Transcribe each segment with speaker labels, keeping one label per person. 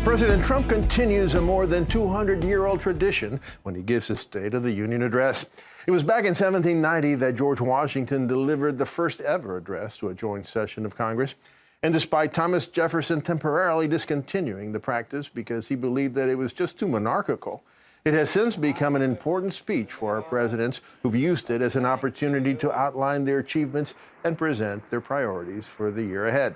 Speaker 1: President Trump continues a more than 200-year-old tradition when he gives his State of the Union address. It was back in 1790 that George Washington delivered the first ever address to a joint session of Congress. And despite Thomas Jefferson temporarily discontinuing the practice because he believed that it was just too monarchical, it has since become an important speech for our presidents who've used it as an opportunity to outline their achievements and present their priorities for the year ahead.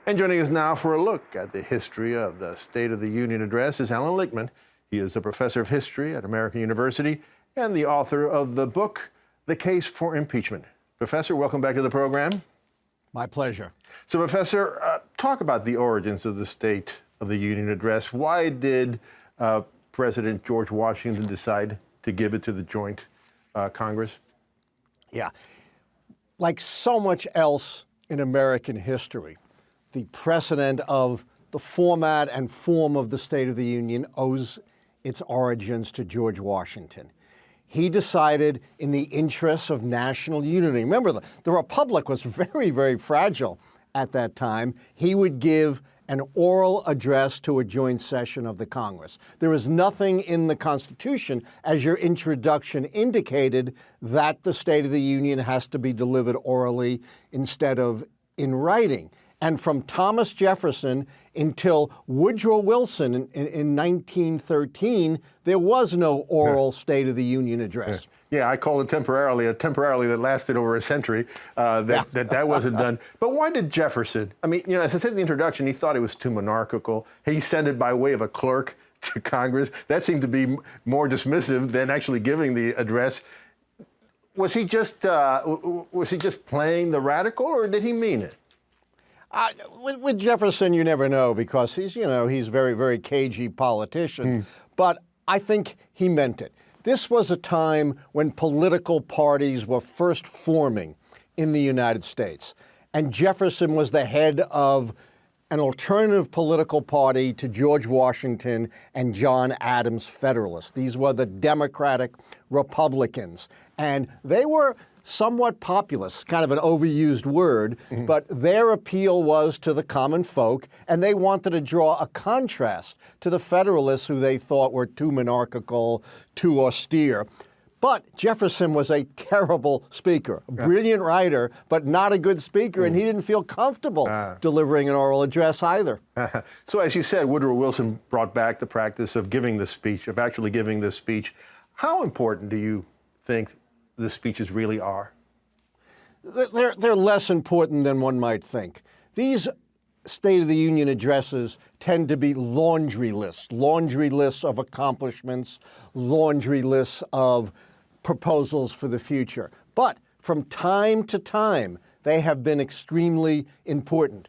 Speaker 1: And joining us now for a look at the history of the State of the Union address is Alan Lichtman. He is a professor of history at American University and the author of the book, The Case for Impeachment. Professor, welcome back to the program.
Speaker 2: My pleasure.
Speaker 1: So, Professor, talk about the origins of the State of the Union address. Why did President George Washington decide to give it to the joint Congress?
Speaker 2: Yeah. Like so much else in American history, the precedent of the format and form of the State of the Union owes its origins to George Washington. He decided in the interests of national unity. Remember, the Republic was very, very fragile at that time. He would give an oral address to a joint session of the Congress. There is nothing in the Constitution, as your introduction indicated, that the State of the Union has to be delivered orally instead of in writing. And from Thomas Jefferson until Woodrow Wilson in 1913, there was no oral State of the Union address.
Speaker 1: Yeah, I call it temporarily that lasted over a century, that wasn't done. But why did Jefferson? I mean, as I said in the introduction, he thought it was too monarchical. He sent it by way of a clerk to Congress. That seemed to be more dismissive than actually giving the address. Was he just playing the radical, or did he mean it?
Speaker 2: With Jefferson, you never know because he's a very, very cagey politician. But I think he meant it. This was a time when political parties were first forming in the United States. And Jefferson was the head of an alternative political party to George Washington and John Adams Federalists. These were the Democratic Republicans. And they were somewhat populist, kind of an overused word, but their appeal was to the common folk, and they wanted to draw a contrast to the Federalists who they thought were too monarchical, too austere. But Jefferson was a terrible speaker, a brilliant writer, but not a good speaker, and he didn't feel comfortable delivering an oral address either.
Speaker 1: So as you said, Woodrow Wilson brought back the practice of actually giving this speech. How important do you think the speeches really are?
Speaker 2: They're less important than one might think. These State of the Union addresses tend to be laundry lists of accomplishments, laundry lists of proposals for the future. But from time to time, they have been extremely important.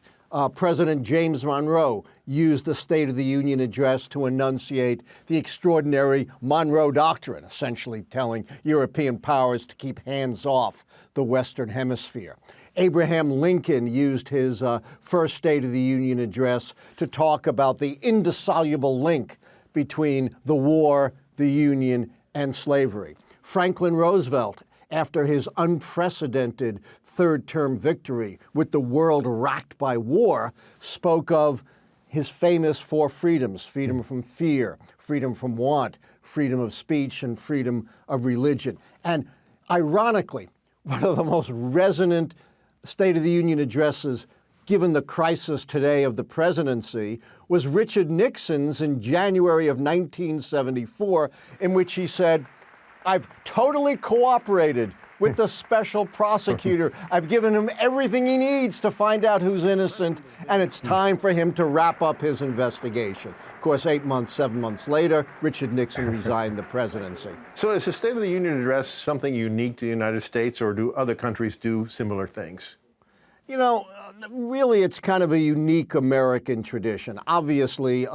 Speaker 2: President James Monroe used the State of the Union address to enunciate the extraordinary Monroe Doctrine, essentially telling European powers to keep hands off the Western Hemisphere. Abraham Lincoln used his first State of the Union address to talk about the indissoluble link between the war, the Union, and slavery. Franklin Roosevelt, after his unprecedented third-term victory with the world racked by war, spoke of his famous four freedoms: freedom from fear, freedom from want, freedom of speech, and freedom of religion. And ironically, one of the most resonant State of the Union addresses, given the crisis today of the presidency, was Richard Nixon's in January of 1974, in which he said, "I've totally cooperated with the special prosecutor. I've given him everything he needs to find out who's innocent, and it's time for him to wrap up his investigation." Of course, 7 months later, Richard Nixon resigned the presidency.
Speaker 1: So is the State of the Union address something unique to the United States, or do other countries do similar things?
Speaker 2: Really, it's kind of a unique American tradition. Obviously,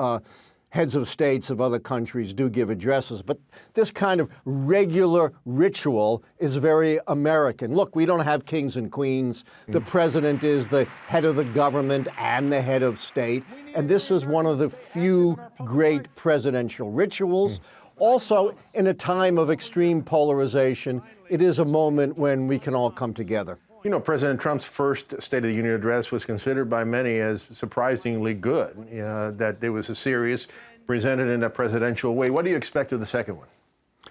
Speaker 2: heads of states of other countries do give addresses, but this kind of regular ritual is very American. Look, we don't have kings and queens. The president is the head of the government and the head of state, and this is one of the few great presidential rituals. Also, in a time of extreme polarization, it is a moment when we can all come together.
Speaker 1: You know, President Trump's first State of the Union address was considered by many as surprisingly good, that it was a serious, presented in a presidential way. What do you expect of the second one?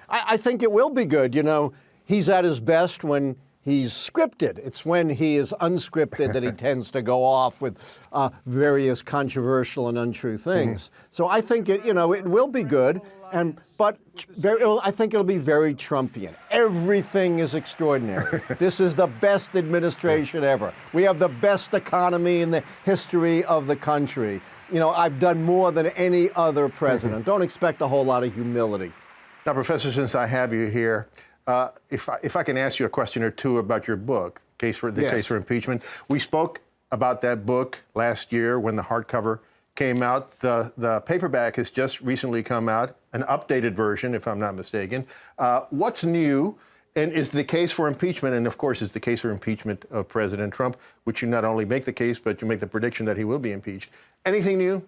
Speaker 2: I think it will be good. You know, he's at his best when he's scripted. It's when he is unscripted that he tends to go off with various controversial and untrue things. So I think it will be good, but I think it'll be very Trumpian. Everything is extraordinary. This is the best administration ever. We have the best economy in the history of the country. You know, I've done more than any other president. Don't expect a whole lot of humility.
Speaker 1: Now, Professor, since I have you here, if I can ask you a question or two about your book, Case for Impeachment. We spoke about that book last year when the hardcover came out. The paperback has just recently come out, an updated version, if I'm not mistaken. What's new? And is the case for impeachment, and of course is the case for impeachment of President Trump, which you not only make the case, but you make the prediction that he will be impeached. Anything new?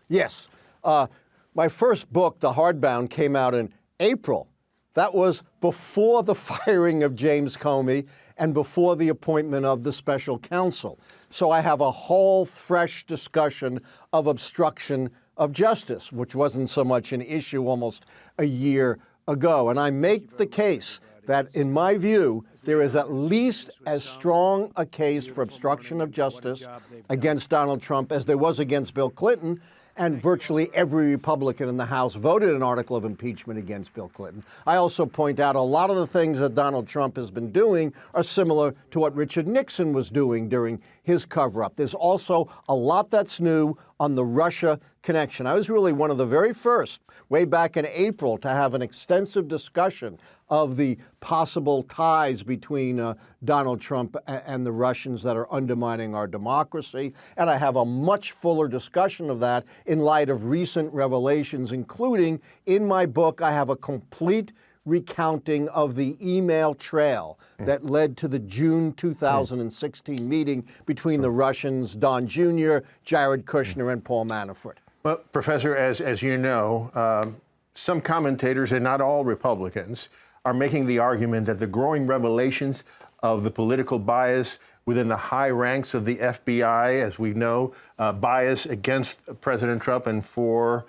Speaker 2: Yes. My first book, The Hardbound, came out in April. That was before the firing of James Comey and before the appointment of the special counsel. So I have a whole fresh discussion of obstruction of justice, which wasn't so much an issue almost a year ago. And I make the case that, in my view, there is at least as strong a case for obstruction of justice against Donald Trump as there was against Bill Clinton. And virtually every Republican in the House voted an article of impeachment against Bill Clinton. I also point out a lot of the things that Donald Trump has been doing are similar to what Richard Nixon was doing during his cover-up. There's also a lot that's new on the Russia connection. I was really one of the very first, way back in April, to have an extensive discussion of the possible ties between Donald Trump and the Russians that are undermining our democracy. And I have a much fuller discussion of that in light of recent revelations, including in my book, I have a complete recounting of the email trail that led to the June 2016 meeting between the Russians, Don Jr., Jared Kushner, and Paul Manafort.
Speaker 1: Well, Professor, as you know, some commentators, and not all Republicans, are making the argument that the growing revelations of the political bias within the high ranks of the FBI, as we know, bias against President Trump and for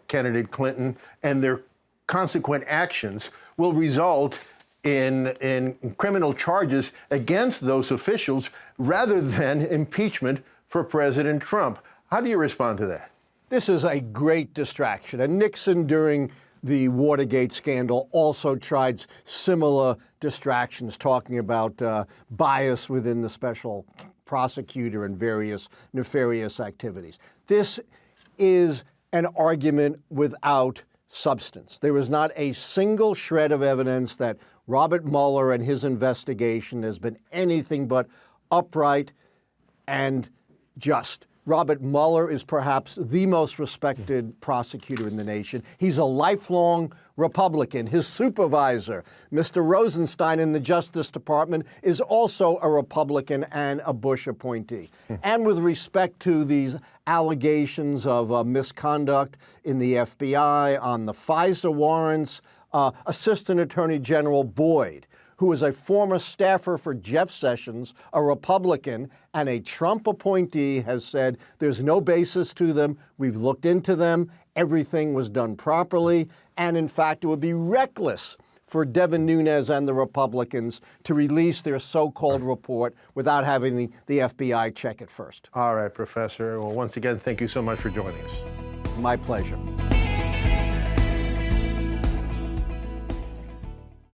Speaker 1: candidate Clinton, and their consequent actions will result in criminal charges against those officials rather than impeachment for President Trump. How do you respond to that?
Speaker 2: This is a great distraction. And Nixon, during the Watergate scandal, also tried similar distractions, talking about bias within the special prosecutor and various nefarious activities. This is an argument without substance. There is not a single shred of evidence that Robert Mueller and his investigation has been anything but upright and just. Robert Mueller is perhaps the most respected prosecutor in the nation. He's a lifelong Republican. His supervisor, Mr. Rosenstein in the Justice Department, is also a Republican and a Bush appointee. And with respect to these allegations of misconduct in the FBI on the FISA warrants, Assistant Attorney General Boyd, who is a former staffer for Jeff Sessions, a Republican, and a Trump appointee, has said there's no basis to them. We've looked into them. Everything was done properly. And in fact, it would be reckless for Devin Nunes and the Republicans to release their so-called report without having the FBI check it first.
Speaker 1: All right, Professor. Well, once again, thank you so much for joining us.
Speaker 2: My pleasure.